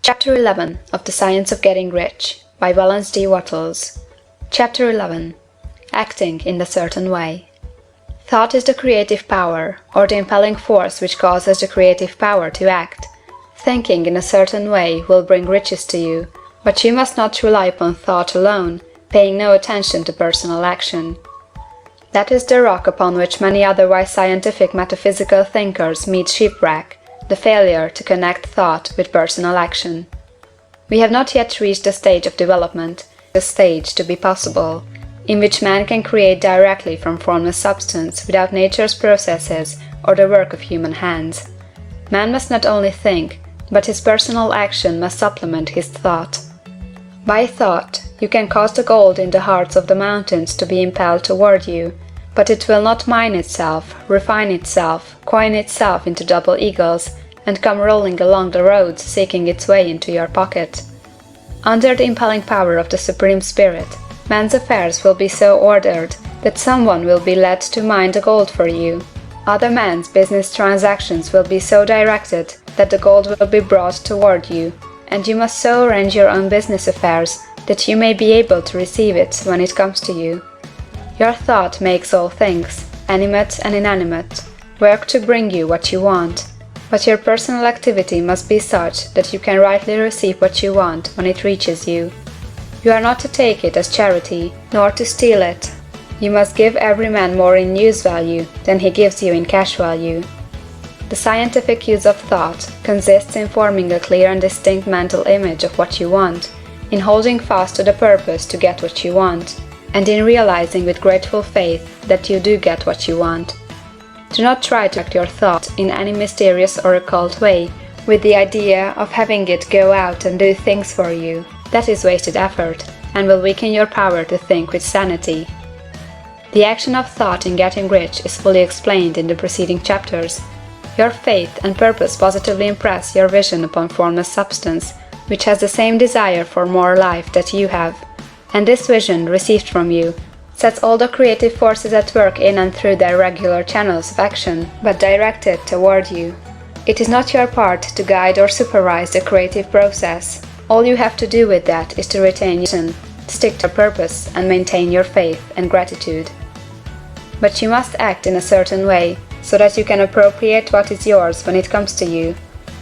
Chapter 11 of The Science of Getting Rich by Wallace D. Wattles. Chapter 11. Acting in a Certain Way. Thought is the creative power, or the impelling force which causes the creative power to act. Thinking in a certain way will bring riches to you, but you must not rely upon thought alone, paying no attention to personal action. That is the rock upon which many otherwise scientific metaphysical thinkers meet shipwreck, the failure to connect thought with personal action. We have not yet reached the stage of development, the stage to be possible, in which man can create directly from formless substance without nature's processes or the work of human hands. Man must not only think, but his personal action must supplement his thought. By thought, you can cause the gold in the hearts of the mountains to be impelled toward you, but it will not mine itself, refine itself, coin itself into double eagles, and come rolling along the roads seeking its way into your pocket. Under the impelling power of the Supreme Spirit, man's affairs will be so ordered that someone will be led to mine the gold for you. Other men's business transactions will be so directed that the gold will be brought toward you, and you must so arrange your own business affairs that you may be able to receive it when it comes to you. Your thought makes all things, animate and inanimate, work to bring you what you want, but your personal activity must be such that you can rightly receive what you want when it reaches you. You are not to take it as charity, nor to steal it. You must give every man more in use value than he gives you in cash value. The scientific use of thought consists in forming a clear and distinct mental image of what you want, in holding fast to the purpose to get what you want, and in realizing with grateful faith that you do get what you want. Do not try to act your thought in any mysterious or occult way, with the idea of having it go out and do things for you. That is wasted effort, and will weaken your power to think with sanity. The action of thought in getting rich is fully explained in the preceding chapters. Your faith and purpose positively impress your vision upon formless substance, which has the same desire for more life that you have. And this vision, received from you, sets all the creative forces at work in and through their regular channels of action, but directed toward you. It is not your part to guide or supervise the creative process. All you have to do with that is to retain your vision, stick to your purpose, and maintain your faith and gratitude. But you must act in a certain way, so that you can appropriate what is yours when it comes to you,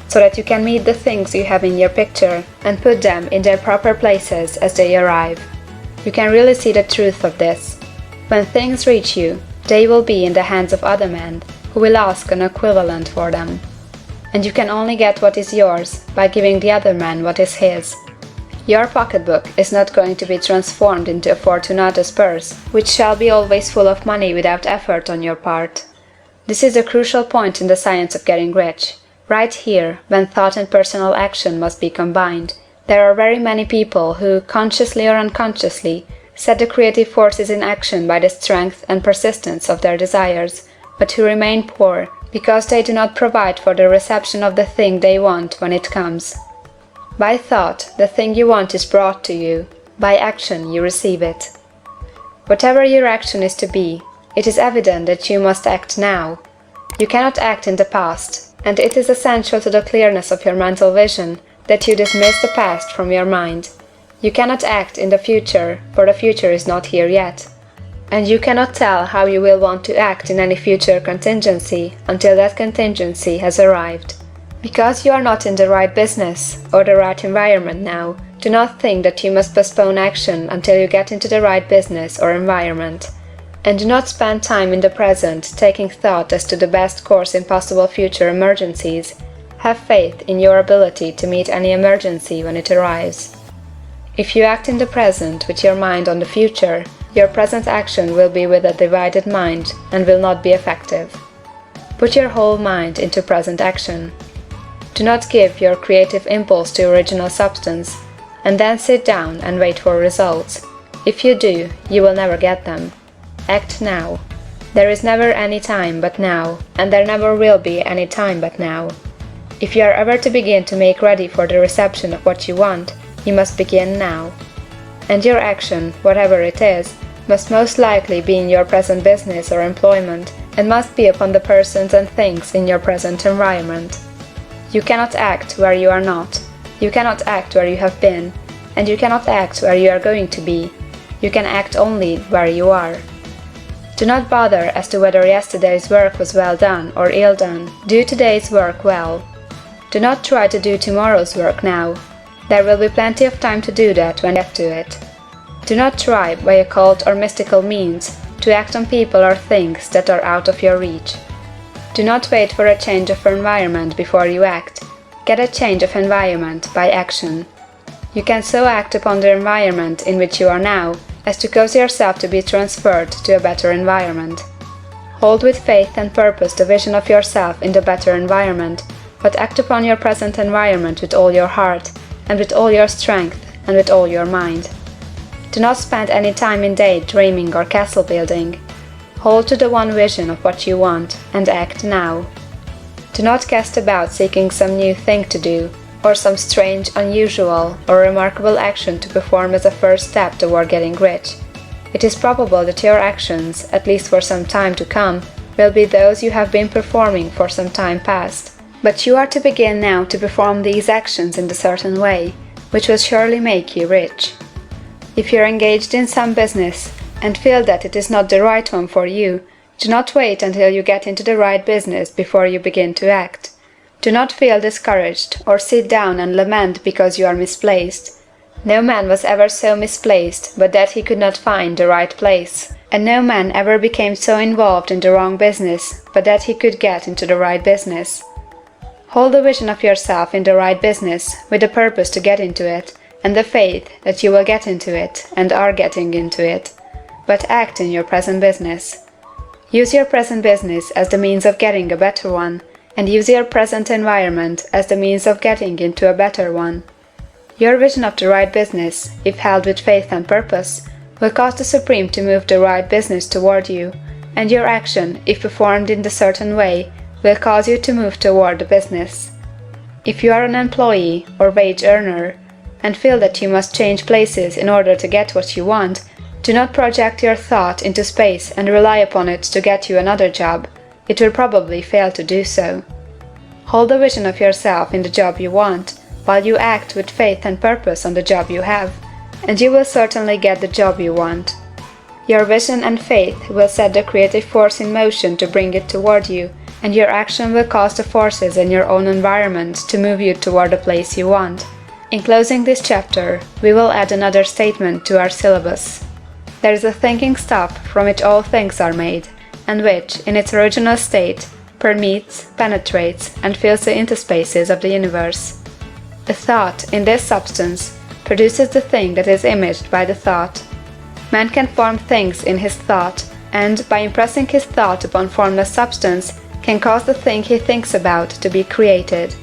so that you can meet the things you have in your picture and put them in their proper places as they arrive. You can really see the truth of this. When things reach you, they will be in the hands of other men, who will ask an equivalent for them. And you can only get what is yours by giving the other man what is his. Your pocketbook is not going to be transformed into a Fortunato's purse, which shall be always full of money without effort on your part. This is a crucial point in the science of getting rich. Right here, when thought and personal action must be combined, there are very many people who, consciously or unconsciously, set the creative forces in action by the strength and persistence of their desires, but who remain poor because they do not provide for the reception of the thing they want when it comes. By thought, the thing you want is brought to you. By action, you receive it. Whatever your action is to be, it is evident that you must act now. You cannot act in the past, and it is essential to the clearness of your mental vision that you dismiss the past from your mind. You cannot act in the future, for the future is not here yet. And you cannot tell how you will want to act in any future contingency until that contingency has arrived. Because you are not in the right business or the right environment now, do not think that you must postpone action until you get into the right business or environment. And do not spend time in the present taking thought as to the best course in possible future emergencies. Have faith in your ability to meet any emergency when it arrives. If you act in the present with your mind on the future, your present action will be with a divided mind and will not be effective. Put your whole mind into present action. Do not give your creative impulse to original substance, and then sit down and wait for results. If you do, you will never get them. Act now. There is never any time but now, and there never will be any time but now. If you are ever to begin to make ready for the reception of what you want, you must begin now. And your action, whatever it is, must most likely be in your present business or employment, and must be upon the persons and things in your present environment. You cannot act where you are not. You cannot act where you have been, and you cannot act where you are going to be. You can act only where you are. Do not bother as to whether yesterday's work was well done or ill done. Do today's work well. Do not try to do tomorrow's work now. There will be plenty of time to do that when you get to it. Do not try, by occult or mystical means, to act on people or things that are out of your reach. Do not wait for a change of environment before you act. Get a change of environment by action. You can so act upon the environment in which you are now as to cause yourself to be transferred to a better environment. Hold with faith and purpose the vision of yourself in the better environment, but act upon your present environment with all your heart, and with all your strength, and with all your mind. Do not spend any time in daydreaming or castle building. Hold to the one vision of what you want, and act now. Do not cast about seeking some new thing to do, or some strange, unusual, or remarkable action to perform as a first step toward getting rich. It is probable that your actions, at least for some time to come, will be those you have been performing for some time past. But you are to begin now to perform these actions in a certain way, which will surely make you rich. If you are engaged in some business, and feel that it is not the right one for you, do not wait until you get into the right business before you begin to act. Do not feel discouraged, or sit down and lament because you are misplaced. No man was ever so misplaced but that he could not find the right place, and no man ever became so involved in the wrong business but that he could get into the right business. Hold the vision of yourself in the right business, with the purpose to get into it, and the faith that you will get into it, and are getting into it. But act in your present business. Use your present business as the means of getting a better one, and use your present environment as the means of getting into a better one. Your vision of the right business, if held with faith and purpose, will cause the Supreme to move the right business toward you, and your action, if performed in the certain way, will cause you to move toward the business. If you are an employee or wage earner, and feel that you must change places in order to get what you want, do not project your thought into space and rely upon it to get you another job. It will probably fail to do so. Hold the vision of yourself in the job you want, while you act with faith and purpose on the job you have, and you will certainly get the job you want. Your vision and faith will set the creative force in motion to bring it toward you, and your action will cause the forces in your own environment to move you toward the place you want. In closing this chapter, we will add another statement to our syllabus. There is a thinking stuff from which all things are made, and which, in its original state, permeates, penetrates, and fills the interspaces of the universe. A thought, in this substance, produces the thing that is imaged by the thought. Man can form things in his thought, and, by impressing his thought upon formless substance, can cause the thing he thinks about to be created.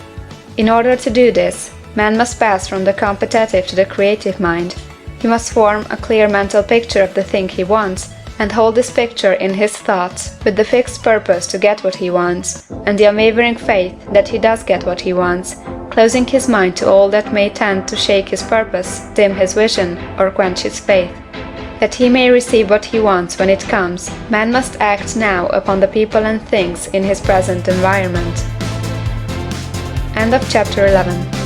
In order to do this, man must pass from the competitive to the creative mind. He must form a clear mental picture of the thing he wants, and hold this picture in his thoughts, with the fixed purpose to get what he wants, and the unwavering faith that he does get what he wants, closing his mind to all that may tend to shake his purpose, dim his vision, or quench his faith. That he may receive what he wants when it comes, man must act now upon the people and things in his present environment. End of chapter 11.